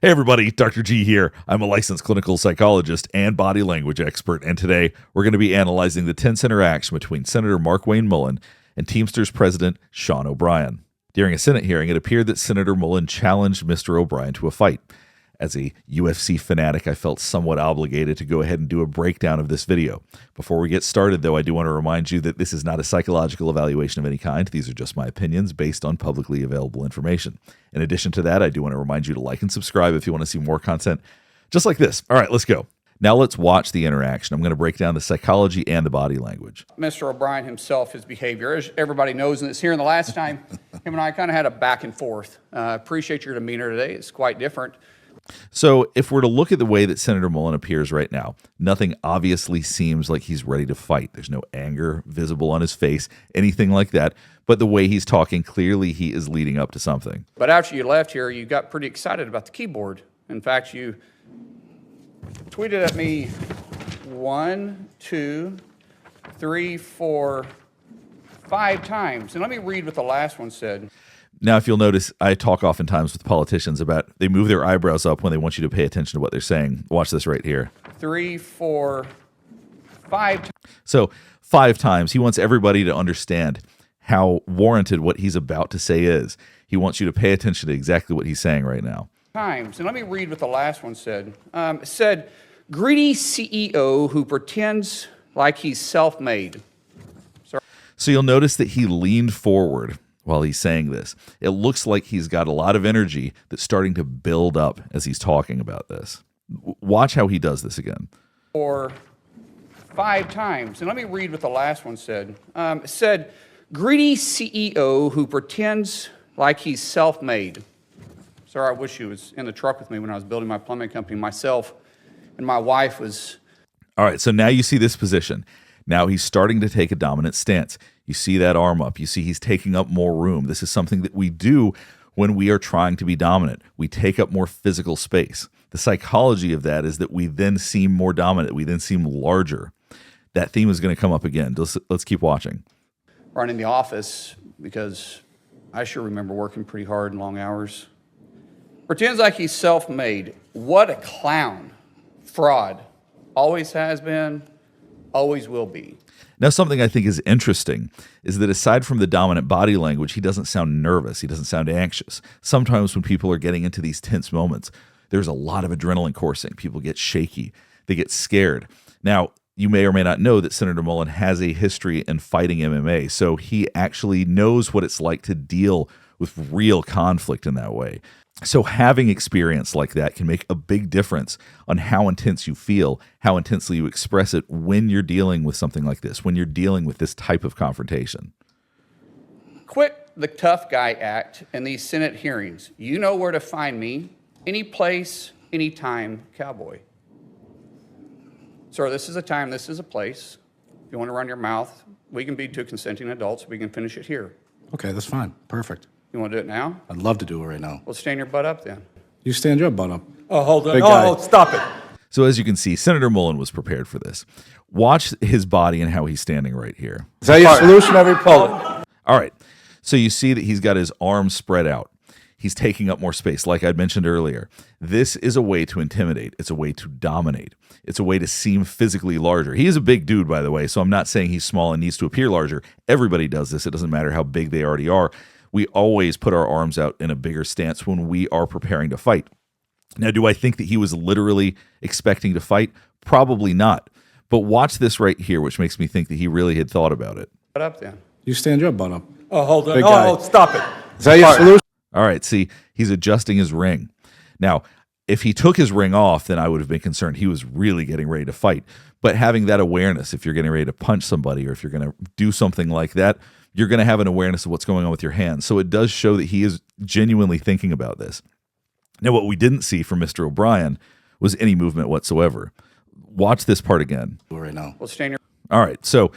Hey everybody, Dr. G here. I'm a licensed clinical psychologist and body language expert, and today we're going to be analyzing the tense interaction between Senator Mark Wayne Mullen and Teamster's president, Sean O'Brien. During a Senate hearing, it appeared that Senator Mullen challenged Mr. O'Brien to a fight. As a UFC fanatic, I felt somewhat obligated to go ahead and do a breakdown of this video. Before we get started, though, I do want to remind you that this is not a psychological evaluation of any kind. These are just my opinions based on publicly available information. In addition to that, I do want to remind you to like and subscribe if you want to see more content just like this. All right, let's go. Now let's watch the interaction. I'm going to break down the psychology and the body language. Mr. O'Brien himself, his behavior, as everybody knows, and it's here in the last time, him and I kind of had a back and forth. Appreciate your demeanor today. It's quite different. So if we're to look at the way that Senator Mullen appears right now, nothing obviously seems like he's ready to fight. There's no anger visible on his face, anything like that. But the way he's talking, clearly he is leading up to something. But after you left here, you got pretty excited about the keyboard. In fact, you tweeted at me 1, 2, 3, 4, 5 times. And let me read what the last one said. Now, if you'll notice, I talk oftentimes with politicians about they move their eyebrows up when they want you to pay attention to what they're saying. Watch this right here. 3, 4, 5. So 5 times. He wants everybody to understand how warranted what he's about to say is. He wants you to pay attention to exactly what he's saying right now. Times. And let me read what the last one said. It said, greedy CEO who pretends like he's self-made. So you'll notice that he leaned forward while he's saying this. It looks like he's got a lot of energy that's starting to build up as he's talking about this. Watch how he does this again. 4, 5 times. And let me read what the last one said. It said, greedy CEO who pretends like he's self-made. Sir, I wish you was in the truck with me when I was building my plumbing company. Myself and my wife was... All right, so now you see this position. Now he's starting to take a dominant stance. You see that arm up. You see he's taking up more room. This is something that we do when we are trying to be dominant. We take up more physical space. The psychology of that is that we then seem more dominant. We then seem larger. That theme is going to come up again. Let's keep watching. Running the office because I sure remember working pretty hard and long hours. Pretends like he's self-made. What a clown. Fraud. Always has been, always will be. Now, something I think is interesting is that aside from the dominant body language, he doesn't sound nervous. He doesn't sound anxious. Sometimes when people are getting into these tense moments, there's a lot of adrenaline coursing. People get shaky. They get scared. Now, you may or may not know that Senator Mullen has a history in fighting MMA, so he actually knows what it's like to deal with real conflict in that way. So having experience like that can make a big difference on how intense you feel, how intensely you express it when you're dealing with something like this, when you're dealing with this type of confrontation. Quit the tough guy act in these Senate hearings. You know where to find me, any place, anytime, cowboy. Sir, this is a time, this is a place. If you want to run your mouth, we can be 2 consenting adults. We can finish it here. Okay, that's fine. Perfect. You want to do it now? I'd love to do it right now. Well, stand your butt up then. You stand your butt up. Oh, hold on. Big guy. Oh, stop it. So as you can see, Senator Mullen was prepared for this. Watch his body and how he's standing right here. Is that your solution, every poet? All right. So you see that he's got his arms spread out. He's taking up more space, like I'd mentioned earlier. This is a way to intimidate. It's a way to dominate. It's a way to seem physically larger. He is a big dude, by the way, so I'm not saying he's small and needs to appear larger. Everybody does this. It doesn't matter how big they already are. We always put our arms out in a bigger stance when we are preparing to fight. Now, do I think that he was literally expecting to fight? Probably not. But watch this right here, which makes me think that he really had thought about it. Butt up then. You stand your butt up. Oh, hold on. Big guy. Oh, stop it. Is that your solution? All right, see, he's adjusting his ring. Now, if he took his ring off, then I would have been concerned. He was really getting ready to fight. But having that awareness, if you're getting ready to punch somebody or if you're going to do something like that, you're going to have an awareness of what's going on with your hands. So it does show that he is genuinely thinking about this. Now, what we didn't see from Mr. O'Brien was any movement whatsoever. Watch this part again. Right now. Well, stand your... All right, so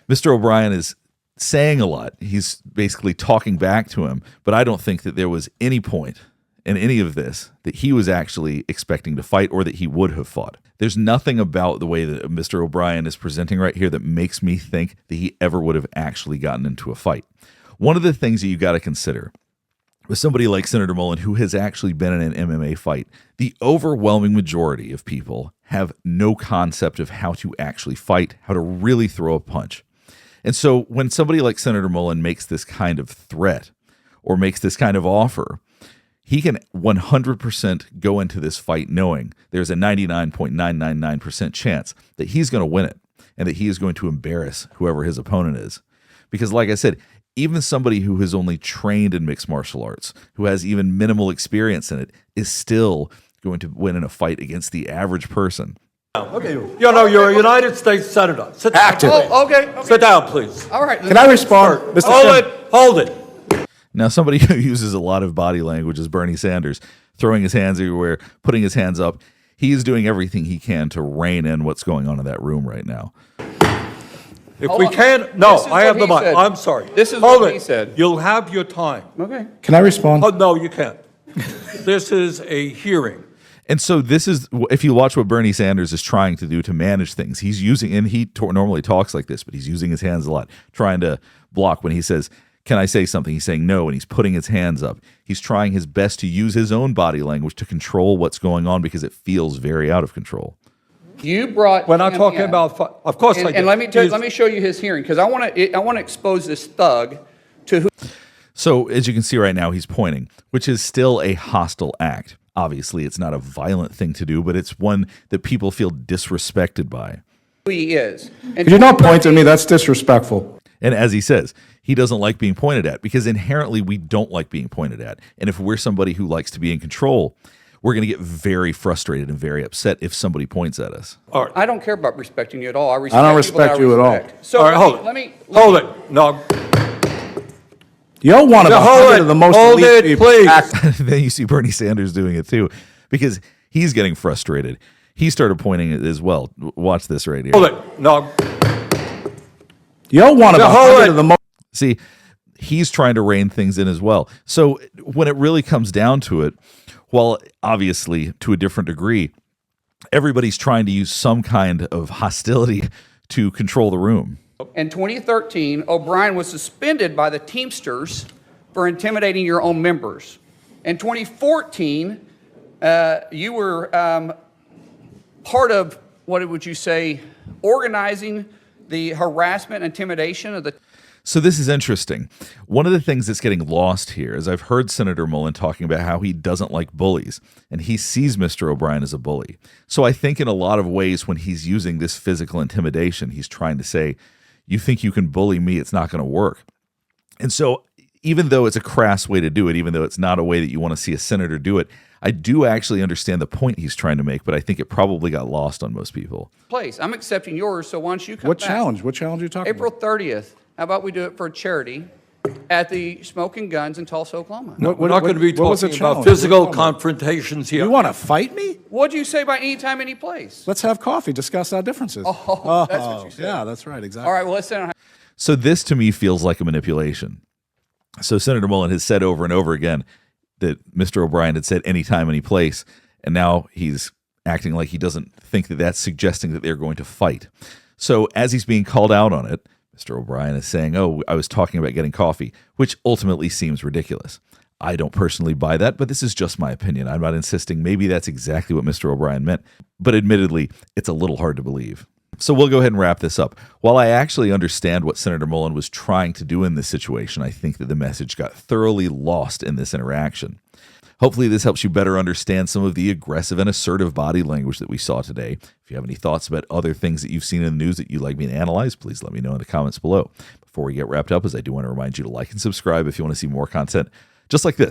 Mr. O'Brien is saying a lot. He's basically talking back to him, but I don't think that there was any point in any of this that he was actually expecting to fight or that he would have fought. There's nothing about the way that Mr. O'Brien is presenting right here that makes me think that he ever would have actually gotten into a fight. One of the things that you got to consider with somebody like Senator Mullen, who has actually been in an MMA fight, the overwhelming majority of people have no concept of how to actually fight, how to really throw a punch. And so when somebody like Senator Mullen makes this kind of threat or makes this kind of offer, he can 100% go into this fight knowing there's a 99.999% chance that he's going to win it and that he is going to embarrass whoever his opponent is. Because like I said, even somebody who has only trained in mixed martial arts, who has even minimal experience in it, is still going to win in a fight against the average person. Okay, you're a United States Senator. Sit down. Active. Oh, okay. Sit down, please. All right. Can I respond? Mr. Chairman? Hold it. Now, somebody who uses a lot of body language is Bernie Sanders, throwing his hands everywhere, putting his hands up. He is doing everything he can to rein in what's going on in that room right now. If Hold we on. can, This no, is I have what the he mic. said. I'm sorry. This is Hold what it. he said. You'll have your time. Okay. Can I respond? Oh, no, you can't. This is a hearing. And so this is, if you watch what Bernie Sanders is trying to do to manage things, he's using, and he normally talks like this, but he's using his hands a lot, trying to block when he says, can I say something? He's saying no, and he's putting his hands up. He's trying his best to use his own body language to control what's going on because it feels very out of control. You brought. We're not him talking in. about, of course I And, did. and let me show you his hearing because I want to expose this thug to who. So as you can see right now, he's pointing, which is still a hostile act. Obviously, it's not a violent thing to do, but it's one that people feel disrespected by. He is. And Could you not point at me? That's disrespectful. And as he says, he doesn't like being pointed at because inherently we don't like being pointed at. And if we're somebody who likes to be in control, we're going to get very frustrated and very upset if somebody points at us. All right. I don't care about respecting you at all. I respect don't people that respect you at all. respect. So All right, hold let it. me Hold it. No. You're one of Hold 100 it. of the most Hold elite it, people. please. Then you see Bernie Sanders doing it too because he's getting frustrated. He started pointing it as well. Watch this right here. Hold it. No. You're one of hold 100 it. of the most. See, he's trying to rein things in as well. So when it really comes down to it, while obviously to a different degree, everybody's trying to use some kind of hostility to control the room. In 2013, O'Brien was suspended by the Teamsters for intimidating your own members. In 2014, you were part of, what would you say, organizing the harassment and intimidation of the... So this is interesting. One of the things that's getting lost here is I've heard Senator Mullen talking about how he doesn't like bullies, and he sees Mr. O'Brien as a bully. So I think in a lot of ways when he's using this physical intimidation, he's trying to say, you think you can bully me, it's not going to work. And so even though it's a crass way to do it, even though it's not a way that you want to see a senator do it, I do actually understand the point he's trying to make, but I think it probably got lost on most people. place. I'm accepting yours, so why don't you come What back? challenge? What challenge are you talking April about? 30th. How about we do it for a charity at the Smoking Guns in Tulsa, Oklahoma? We're not going to be what was the talking about challenge? physical What was the challenge? confrontations here. You want to fight me? What'd you say about any time, any place? Let's have coffee, discuss our differences. Oh, that's what you said. Yeah, that's right, exactly. All right, well, let's sit down. So this to me feels like a manipulation. So Senator Mullen has said over and over again that Mr. O'Brien had said anytime, any place, and now he's acting like he doesn't think that that's suggesting that they're going to fight. So as he's being called out on it, Mr. O'Brien is saying, oh, I was talking about getting coffee, which ultimately seems ridiculous. I don't personally buy that, but this is just my opinion. I'm not insisting maybe that's exactly what Mr. O'Brien meant, but admittedly, it's a little hard to believe. So we'll go ahead and wrap this up. While I actually understand what Senator Mullen was trying to do in this situation, I think that the message got thoroughly lost in this interaction. Hopefully this helps you better understand some of the aggressive and assertive body language that we saw today. If you have any thoughts about other things that you've seen in the news that you'd like me to analyze, please let me know in the comments below. Before we get wrapped up, as I do want to remind you to like and subscribe if you want to see more content just like this.